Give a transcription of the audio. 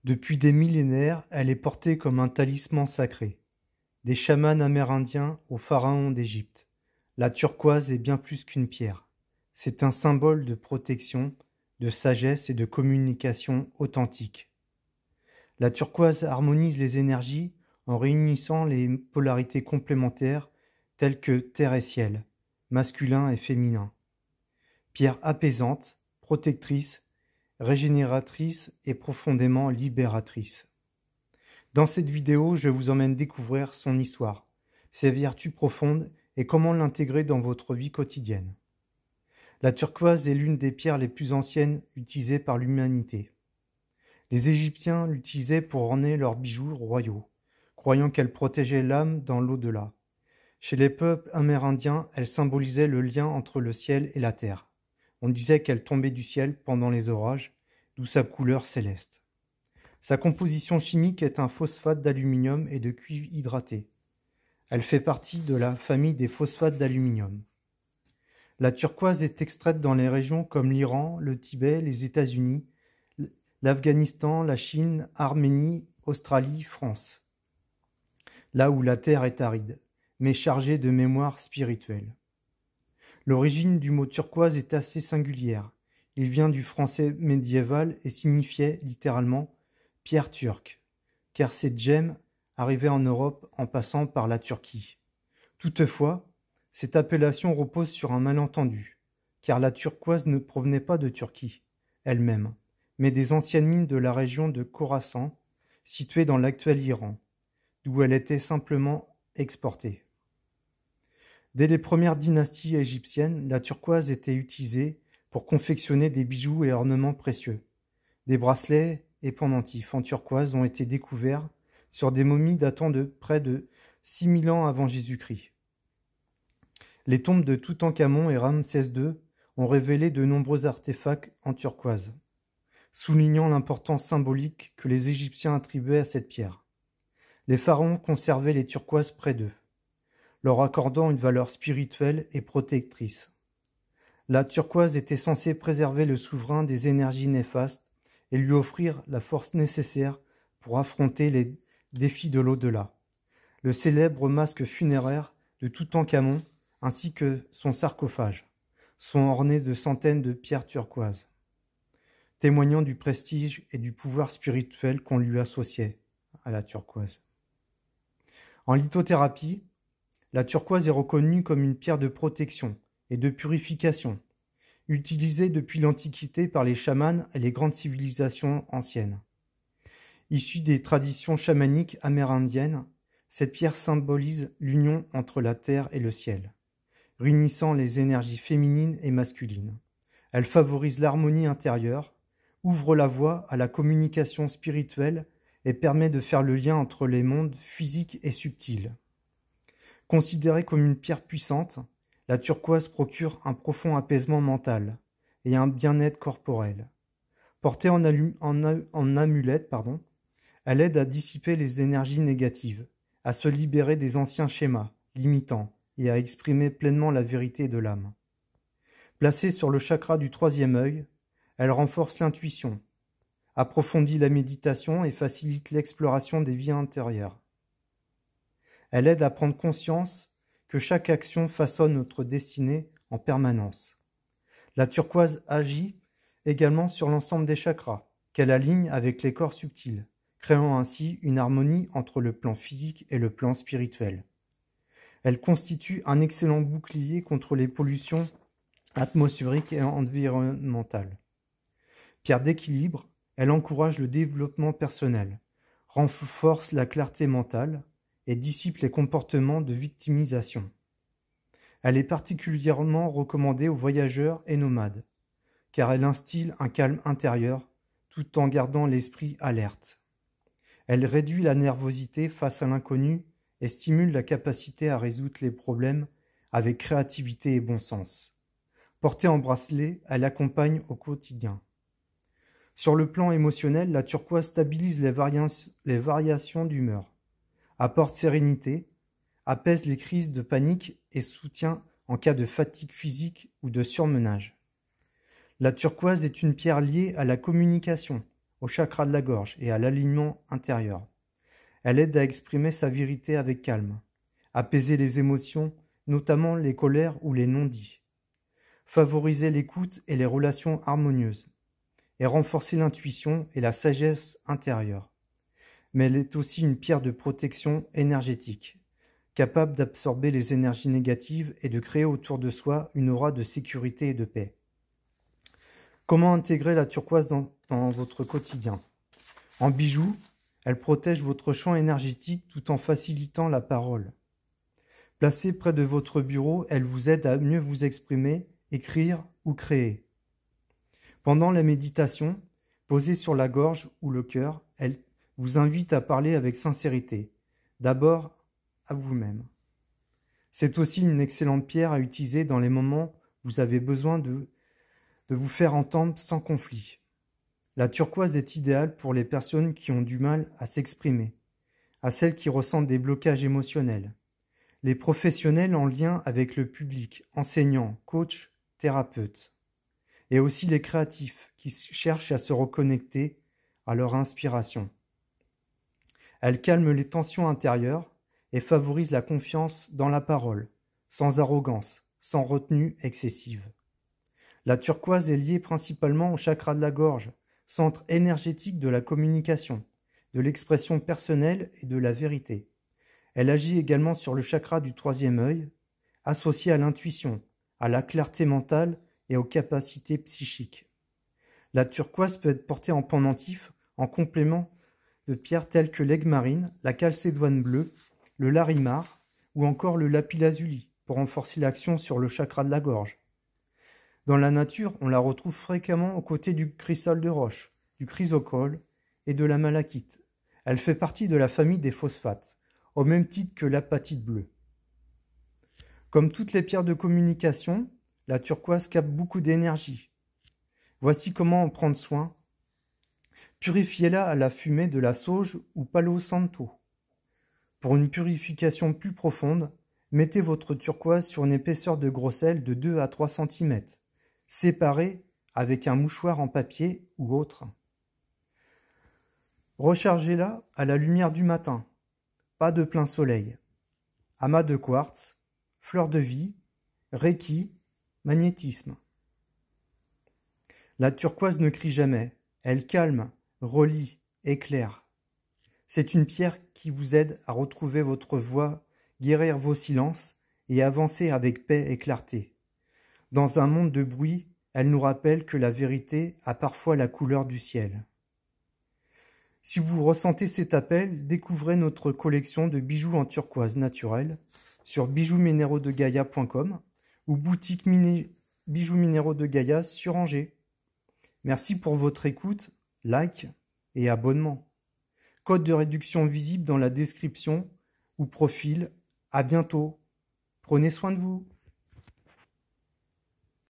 Depuis des millénaires, elle est portée comme un talisman sacré. Des chamans amérindiens aux pharaons d'Égypte, la turquoise est bien plus qu'une pierre. C'est un symbole de protection, de sagesse et de communication authentique. La turquoise harmonise les énergies en réunissant les polarités complémentaires telles que terre et ciel, masculin et féminin. Pierre apaisante, protectrice, régénératrice et profondément libératrice. Dans cette vidéo, je vous emmène découvrir son histoire, ses vertus profondes et comment l'intégrer dans votre vie quotidienne. La turquoise est l'une des pierres les plus anciennes utilisées par l'humanité. Les Égyptiens l'utilisaient pour orner leurs bijoux royaux, croyant qu'elle protégeait l'âme dans l'au-delà. Chez les peuples amérindiens, elle symbolisait le lien entre le ciel et la terre. On disait qu'elle tombait du ciel pendant les orages, d'où sa couleur céleste. Sa composition chimique est un phosphate d'aluminium et de cuivre hydraté. Elle fait partie de la famille des phosphates d'aluminium. La turquoise est extraite dans les régions comme l'Iran, le Tibet, les États-Unis, l'Afghanistan, la Chine, Arménie, Australie, France. Là où la terre est aride, mais chargée de mémoire spirituelle. L'origine du mot turquoise est assez singulière. Il vient du français médiéval et signifiait littéralement pierre turque, car cette gemme arrivait en Europe en passant par la Turquie. Toutefois, cette appellation repose sur un malentendu, car la turquoise ne provenait pas de Turquie elle-même, mais des anciennes mines de la région de Khorasan, située dans l'actuel Iran, d'où elle était simplement exportée. Dès les premières dynasties égyptiennes, la turquoise était utilisée pour confectionner des bijoux et ornements précieux. Des bracelets et pendentifs en turquoise ont été découverts sur des momies datant de près de 6000 ans avant Jésus-Christ. Les tombes de Toutankhamon et Ramsès II ont révélé de nombreux artefacts en turquoise, soulignant l'importance symbolique que les Égyptiens attribuaient à cette pierre. Les pharaons conservaient les turquoises près d'eux, leur accordant une valeur spirituelle et protectrice. La turquoise était censée préserver le souverain des énergies néfastes et lui offrir la force nécessaire pour affronter les défis de l'au-delà. Le célèbre masque funéraire de Toutankhamon ainsi que son sarcophage sont ornés de centaines de pierres turquoises, témoignant du prestige et du pouvoir spirituel qu'on lui associait à la turquoise. En lithothérapie, la turquoise est reconnue comme une pierre de protection et de purification, utilisée depuis l'Antiquité par les chamans et les grandes civilisations anciennes. Issue des traditions chamaniques amérindiennes, cette pierre symbolise l'union entre la terre et le ciel, réunissant les énergies féminines et masculines. Elle favorise l'harmonie intérieure, ouvre la voie à la communication spirituelle et permet de faire le lien entre les mondes physiques et subtils. Considérée comme une pierre puissante, la turquoise procure un profond apaisement mental et un bien-être corporel. Portée en amulette, elle aide à dissiper les énergies négatives, à se libérer des anciens schémas limitants et à exprimer pleinement la vérité de l'âme. Placée sur le chakra du troisième œil, elle renforce l'intuition, approfondit la méditation et facilite l'exploration des vies intérieures. Elle aide à prendre conscience que chaque action façonne notre destinée en permanence. La turquoise agit également sur l'ensemble des chakras, qu'elle aligne avec les corps subtils, créant ainsi une harmonie entre le plan physique et le plan spirituel. Elle constitue un excellent bouclier contre les pollutions atmosphériques et environnementales. Pierre d'équilibre, elle encourage le développement personnel, renforce la clarté mentale et dissipe les comportements de victimisation. Elle est particulièrement recommandée aux voyageurs et nomades, car elle instille un calme intérieur tout en gardant l'esprit alerte. Elle réduit la nervosité face à l'inconnu et stimule la capacité à résoudre les problèmes avec créativité et bon sens. Portée en bracelet, elle accompagne au quotidien. Sur le plan émotionnel, la turquoise stabilise les variations d'humeur, apporte sérénité, apaise les crises de panique et soutient en cas de fatigue physique ou de surmenage. La turquoise est une pierre liée à la communication, au chakra de la gorge et à l'alignement intérieur. Elle aide à exprimer sa vérité avec calme, apaiser les émotions, notamment les colères ou les non-dits, favoriser l'écoute et les relations harmonieuses, et renforcer l'intuition et la sagesse intérieure. Mais elle est aussi une pierre de protection énergétique, capable d'absorber les énergies négatives et de créer autour de soi une aura de sécurité et de paix. Comment intégrer la turquoise dans votre quotidien? En bijou, elle protège votre champ énergétique tout en facilitant la parole. Placée près de votre bureau, elle vous aide à mieux vous exprimer, écrire ou créer. Pendant la méditation, posée sur la gorge ou le cœur, elle vous invite à parler avec sincérité, d'abord à vous-même. C'est aussi une excellente pierre à utiliser dans les moments où vous avez besoin de vous faire entendre sans conflit. La turquoise est idéale pour les personnes qui ont du mal à s'exprimer, à celles qui ressentent des blocages émotionnels, les professionnels en lien avec le public, enseignants, coachs, thérapeutes, et aussi les créatifs qui cherchent à se reconnecter à leur inspiration. Elle calme les tensions intérieures et favorise la confiance dans la parole, sans arrogance, sans retenue excessive. La turquoise est liée principalement au chakra de la gorge, centre énergétique de la communication, de l'expression personnelle et de la vérité. Elle agit également sur le chakra du troisième œil, associé à l'intuition, à la clarté mentale et aux capacités psychiques. La turquoise peut être portée en pendentif en complément de pierres telles que l'aigue marine, la calcédoine bleue, le larimar ou encore le lapis-lazuli pour renforcer l'action sur le chakra de la gorge. Dans la nature, on la retrouve fréquemment aux côtés du cristal de roche, du chrysocole et de la malachite. Elle fait partie de la famille des phosphates, au même titre que l'apatite bleue. Comme toutes les pierres de communication, la turquoise capte beaucoup d'énergie. Voici comment en prendre soin. Purifiez-la à la fumée de la sauge ou palo santo. Pour une purification plus profonde, mettez votre turquoise sur une épaisseur de grosselle de 2 à 3 cm, séparée avec un mouchoir en papier ou autre. Rechargez-la à la lumière du matin, pas de plein soleil. Amas de quartz, fleur de vie, reiki, magnétisme. La turquoise ne crie jamais, elle calme, relie, éclaire. C'est une pierre qui vous aide à retrouver votre voix, guérir vos silences et avancer avec paix et clarté. Dans un monde de bruit, elle nous rappelle que la vérité a parfois la couleur du ciel. Si vous ressentez cet appel, découvrez notre collection de bijoux en turquoise naturelle sur bijoux-minéraux-de-gaïa.com ou boutique Bijoux Minéraux de Gaïa sur Angers. Merci pour votre écoute, like et abonnement. Code de réduction visible dans la description ou profil. À bientôt. Prenez soin de vous.